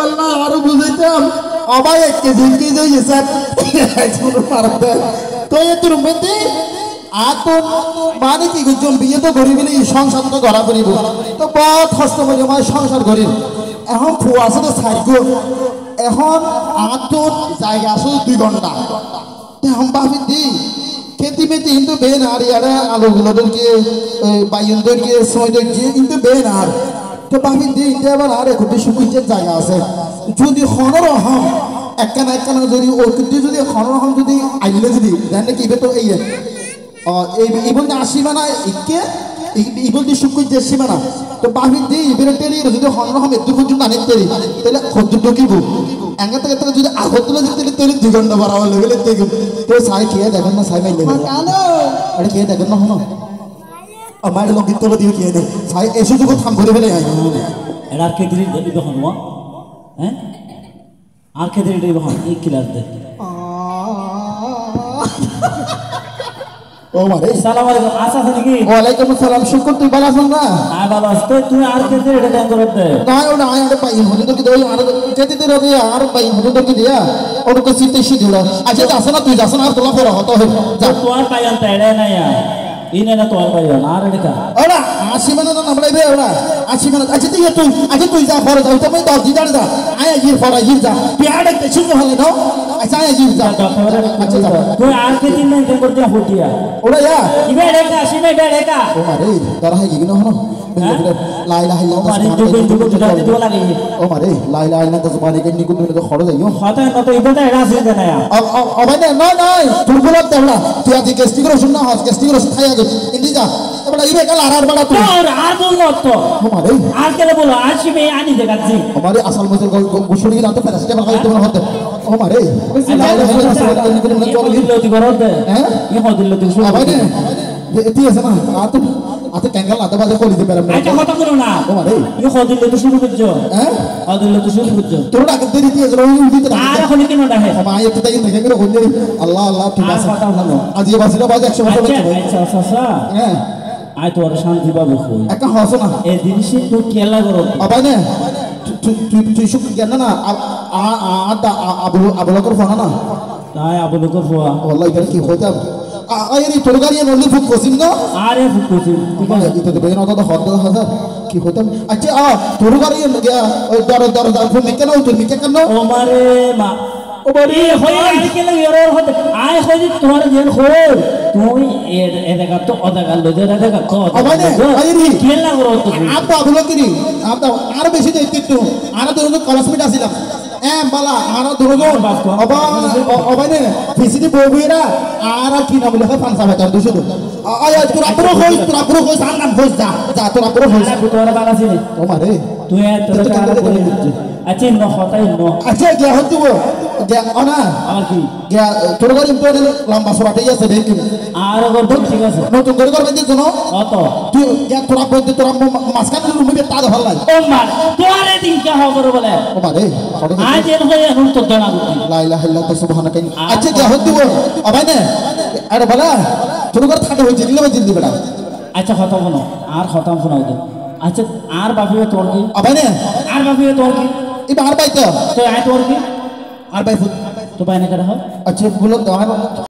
আল্লাহ আরো বুঝাইতাম অবাই এক KG KG হয়েছে পারতে তো এ তোর মধ্যে আত মানে কি গুজম বিয়ে তো করি বলে সংসার তো করা করিব তো বহুত কষ্ট করে আমার সংসার করি এখন ফুয়াছে তো সাইকো এখন আত জায়গা আসলে 2 ঘন্টা এখন ভাবি দি খেতি মেতি কিন্তু বেন আর ইয়ারা আলুগুলোদেরকে বাইনদেরকে সময়দেরকে কিন্তু বেন আর তো ভাবি দি এটা আবার আর একটু সুকুচের জায়গা আছে যদি হনরহম একখানা যদি ওই যদি হনরহম যদি আইলে যদি জানলে কি তো এই বলতে আসিবা না ইকে এই বলতে সুকুচের সীমা না তো ভাবি দি এবারে টেরি যদি হনরহম একটু পর্যন্ত আনে টেরি তাহলে খদ্দুর ঢুকিব এঙ্গা থেকে যদি আগত তুলে দিতে তেলে 2 ঘন্টা বাড়াবার লেভেলে দেখুন তো সাই খেয়ে দেখেন না সাই মাইলে আরে খেয়ে দেখেন না হনো আমার লোক তোলা দিয়ে খেয়ে দেয় সাই এসে যখন থাম করে ফেলে আর খেতে দিবি হন হ্যাঁ আর খেতে দিবি হন এই কিলার দে ও মারে সালাম আলাইকুম আসা নাকি ওয়ালাইকুম আসসালাম শুকর তুই ভালো আছেন না হ্যাঁ ভালো আছি তো তুই আর খেতে এটা কেন করতে না ওটা আয় পাই হতে তো কি দেই আর যেতে দিলে রে আর পাই হতে তো কি দিয়া ওটা তো সিটে সি দিলা আচ্ছা যাস না তুই যাস না আর তোলা পড়া হতো যা তো আর পাই আনতে এড়ে না ইয়া ইনে না তো আর পাই না আর এটা ওরা 80 মিনিট না আমরা ওরা 80 মিনিট আচ্ছা তুই যা পরে যাও তুমি 10 দিন যা আয় গিয়ে পরে গিয়ে যা পেয়াড়ে কিছু হলে দাও আচ্ছা আয় গিয়ে যা আচ্ছা যা তুই আর কে দিন না করতে হটিয়া ওরা ইয়া ইবে রেখা সিমে বে রেখা ও মারে তারা হাই গিয়ে না হনো লা ইলাহা ইল্লাল্লাহ মারে দুটো দিতে লাগে ও মারে লা ইলাহা ইল্লাল্লাহ সুবহানাহু কে নিকুন তো খড় যাইও হতা না তো ইবে এটা আছে না অবাই না নয় তুই বলত দেওলা তুই আজ গেস্টিং রসুন না হস গেস্টিং রসুন খাই আগে ইন্দি যা এবারে ইবে কাল আর বড় তুই আর বল না তো ও মারে আর কেন বলো আর সিমে আনি দেখাচ্ছি আমারে আসল মজুর গুছড়ি না তো ফেরাসতে বাগাই তোমার হতে ও মারে লা ইলাহা ইল্লাল্লাহ সুবহানাহু নিকুন না চল দিল্লতি করতে হ্যাঁ ই হদিল্লতি শুন অবাই না এতি আছে না আতে ক্যাঙ্গাল না তো বাজে কলি দিবে আমরা এটা কথা করো না ও মারে ই হদিল্লতি শুরু করছো হ্যাঁ হদিল্লতি শুরু করছো তোর আগে দেরি দিয়ে জলো উদিতে না আর এখন কেন ডাকে মা এত তাই দেখে করে হইলে আল্লাহ আল্লাহ ঠিক আছে কথা হলো আজ এই বাসিটা বাজে 100 বছর হচ্ছে আচ্ছা হ্যাঁ আই তোর শান্তি পাবে কই একটা হসো না এই জিনিসই তুই কেলা করো আবাই না তুই শুক জ্ঞান না আবুলকর ফোনা না তাই আবুলকর ফোয়া আল্লাহ এটা কি হইতাম আরে তোর গাড়ি নলি ফুক কসিম না আরে ফুক কসিম ঠিক আছে এটা তো বেন অত হদ হাজার কি হইতাম আচ্ছা তোর গাড়ি ওই দর ফুক মিকে না তুই মিকে কেন ও মারে মা ও বড়ি হই আর কেন এরর হতে আই হই তোমার জেল খোর তুই এ দেখা তো অদা গাল লজে দেখা তো আবানে আইরি কেলা করো তো আপা আবুলকিরি আপা আর বেশি দেইতিতু আর তো কলাসমিট আসিলাম বালা আর ধরো অবানে ফিসিটি বউরা আর কি নাম লেখা পাঁচা বেতন 200 আয় তোর আপরো কই সার নাম কই যা তোর আপরো কই তোর বালা ছিলি ও মারে তুই তোর কারা বলে দিচ্ছি আচ্ছা ন হতাই ন আচ্ছা গে হতো গে অনা আমার কি গে তোর গাড়ি ইম্পর্টেন্ট লম্বা সরাটাই আছে দেখি আর গর ঠিক আছে নতুন করে করবে দিছ না অত তুই গে তোরা বলতে তোরা মাসকানে রুমে তার ভাল লাগে ও মার তোরে দিন কে হবে বলে ও মারে আজ এর হয়ে এখন তো জানা লা ইলাহা ইল্লাল্লাহ সুবহানাকা আচ্ছা গে হতো আবাই না আরে বলা তোর ঘর থাকে হইছে দিলে দিল দিবেটা আচ্ছা খতম হলো আর খতম শোনাও দে আচ্ছা আর বাপিও তোর কি আবাই না আর বাপিও তোর কি এই আর পাইতো তো আয় তোর কি আর পাই ফুট তো বাইনে কাটা হয় আচ্ছা বলো তো